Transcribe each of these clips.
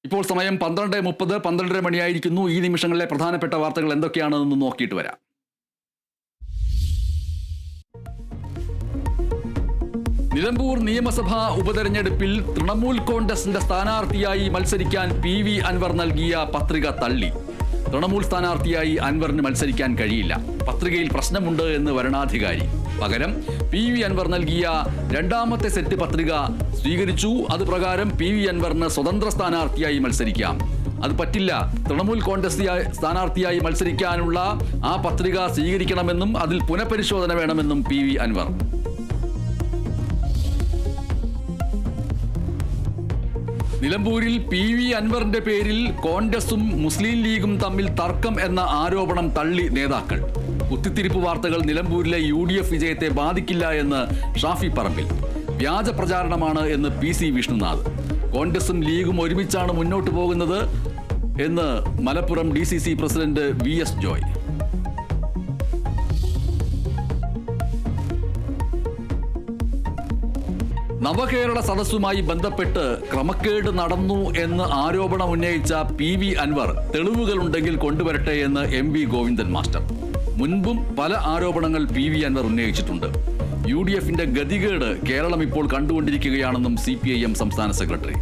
ഇപ്പോൾ സമയം 12:30 12:30 മണിയായിരിക്കുന്നു. ഈ നിമിഷങ്ങളിലെ പ്രധാനപ്പെട്ട വാർത്തകൾ എന്തൊക്കെയാണെന്ന് നോക്കിയിട്ട് വരാം. നിലമ്പൂർ നിയമസഭാ ഉപതെരഞ്ഞെടുപ്പിൽ തൃണമൂൽ കോൺഗ്രസിന്റെ സ്ഥാനാർത്ഥിയായി മത്സരിക്കാൻ PV അൻവർ നൽകിയ പത്രിക തള്ളി. തൃണമൂൽ സ്ഥാനാർത്ഥിയായി അൻവറിന് മത്സരിക്കാൻ കഴിയില്ല, പത്രികയിൽ പ്രശ്നമുണ്ട് എന്ന് വരണാധികാരി. പകരം PV അൻവർ നൽകിയ രണ്ടാമത്തെ സെറ്റ് പത്രിക സ്വീകരിച്ചു. അതുപ്രകാരം PV അൻവറിന് സ്വതന്ത്ര സ്ഥാനാർത്ഥിയായി മത്സരിക്കാം. അത് പറ്റില്ല, തൃണമൂൽ കോൺഗ്രസ് സ്ഥാനാർത്ഥിയായി മത്സരിക്കാനുള്ള ആ പത്രിക സ്വീകരിക്കണമെന്നും അതിൽ പുനഃപരിശോധന വേണമെന്നും PV അൻവർ. നിലമ്പൂരിൽ PV അൻവറിന്റെ പേരിൽ കോൺഗ്രസും മുസ്ലിം ലീഗും തമ്മിൽ തർക്കം എന്ന ആരോപണം തള്ളി നേതാക്കൾ. കുത്തിത്തിരിപ്പ് വാർത്തകൾ നിലമ്പൂരിലെ UDF വിജയത്തെ ബാധിക്കില്ല എന്ന് ഷാഫി പറമ്പിൽ. വ്യാജ പ്രചാരണമാണ് എന്ന് PC വിഷ്ണുനാഥ്. കോൺഗ്രസും ലീഗും ഒരുമിച്ചാണ് മുന്നോട്ട് പോകുന്നത് എന്ന് Malappuram DCC president VS Joy. Navakerala സദസ്സുമായി ബന്ധപ്പെട്ട് ക്രമക്കേട് നടന്നു എന്ന് ആരോപണം ഉന്നയിച്ച PV അൻവർ തെളിവുകളുണ്ടെങ്കിൽ കൊണ്ടുവരട്ടെ എന്ന് MV ഗോവിന്ദൻ മാസ്റ്റർ. മുൻപും പല ആരോപണങ്ങൾ PV അൻവർ ഉന്നയിച്ചിട്ടുണ്ട്. UDFന്റെ ഗതികേട് കേരളം ഇപ്പോൾ കണ്ടുകൊണ്ടിരിക്കുകയാണെന്നും CPIM സംസ്ഥാന സെക്രട്ടറി.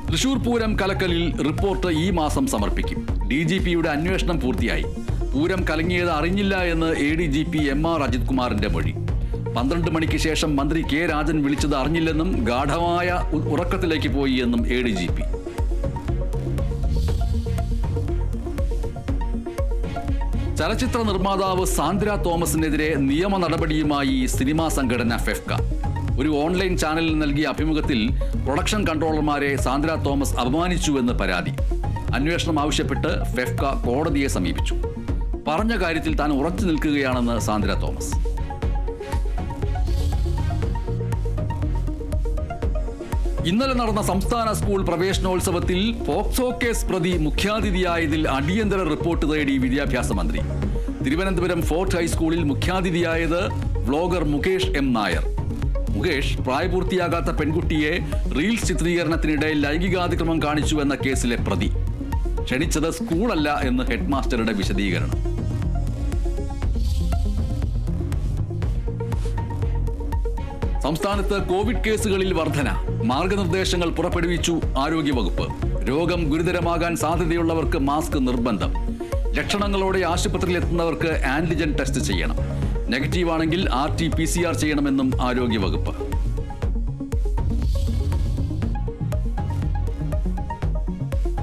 തൃശൂർ പൂരം കലക്കലിൽ റിപ്പോർട്ട് ഈ മാസം സമർപ്പിക്കും. DGPയുടെ അന്വേഷണം പൂർത്തിയായി. പൂരം കലങ്ങിയത് അറിഞ്ഞില്ല എന്ന് ADGP MR അജിത് കുമാറിന്റെ മൊഴി. 12 മണിക്ക് ശേഷം മന്ത്രി K രാജൻ വിളിച്ചത് അറിഞ്ഞില്ലെന്നും ഗാഠമായ ഉറക്കത്തിലേക്ക് പോയി എന്നും ADGP. ചലച്ചിത്ര നിർമ്മാതാവ് സാന്ദ്ര തോമസിനെതിരെ നിയമ നടപടിയുമായി സിനിമാ സംഘടന ഫെഫ്ക. ഒരു ഓൺലൈൻ ചാനലിൽ നൽകിയ അഭിമുഖത്തിൽ പ്രൊഡക്ഷൻ കൺട്രോളർമാരെ സാന്ദ്ര തോമസ് അപമാനിച്ചുവെന്ന് പരാതി. അന്വേഷണം ആവശ്യപ്പെട്ട് ഫെഫ്ക കോടതിയെ സമീപിച്ചു. പറഞ്ഞ കാര്യത്തിൽ താൻ ഉറച്ചു നിൽക്കുകയാണെന്ന് സാന്ദ്ര തോമസ്. ഇന്നലെ നടന്ന സംസ്ഥാന സ്കൂൾ പ്രവേശനോത്സവത്തിൽ പോക്സോ കേസ് പ്രതി മുഖ്യാതിഥിയായതിൽ അടിയന്തര റിപ്പോർട്ട് തേടി വിദ്യാഭ്യാസ മന്ത്രി. തിരുവനന്തപുരം ഫോർട്ട് ഹൈസ്കൂളിൽ മുഖ്യാതിഥിയായത് വ്ലോഗർ മുകേഷ് M നായർ. മുകേഷ് പ്രായപൂർത്തിയാകാത്ത പെൺകുട്ടിയെ റീൽസ് ചിത്രീകരണത്തിനിടെ ലൈംഗികാതിക്രമം കാണിച്ചു എന്ന കേസിലെ പ്രതി. ക്ഷണിച്ചത് സ്കൂളല്ല എന്ന് ഹെഡ് മാസ്റ്ററുടെ വിശദീകരണം. സംസ്ഥാനത്ത് കോവിഡ് കേസുകളിൽ വർധന. മാർഗനിർദ്ദേശങ്ങൾ പുറപ്പെടുവിച്ചു ആരോഗ്യവകുപ്പ്. രോഗം ഗുരുതരമാകാൻ സാധ്യതയുള്ളവർക്ക് മാസ്ക് നിർബന്ധം. ലക്ഷണങ്ങളോടെ ആശുപത്രിയിലെത്തുന്നവർക്ക് ആന്റിജൻ ടെസ്റ്റ് ചെയ്യണം. നെഗറ്റീവാണെങ്കിൽ RT-PCR ചെയ്യണമെന്നും ആരോഗ്യവകുപ്പ്.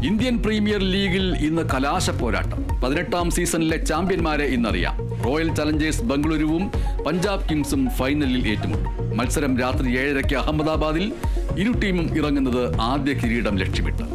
ഇന്ത്യൻ പ്രീമിയർ ലീഗിൽ ഇന്ന് കലാശ പോരാട്ടം. 18ാം സീസണിലെ ചാമ്പ്യന്മാരെ ഇന്നറിയാം. റോയൽ ചലഞ്ചേഴ്സ് ബംഗളൂരുവും പഞ്ചാബ് കിങ്സും ഫൈനലിൽ ഏറ്റുമുട്ടും. മത്സരം രാത്രി 7:30 അഹമ്മദാബാദിൽ. ഇരു ടീമും ഇറങ്ങുന്നത് ആദ്യ കിരീടം ലക്ഷ്യമിട്ട്.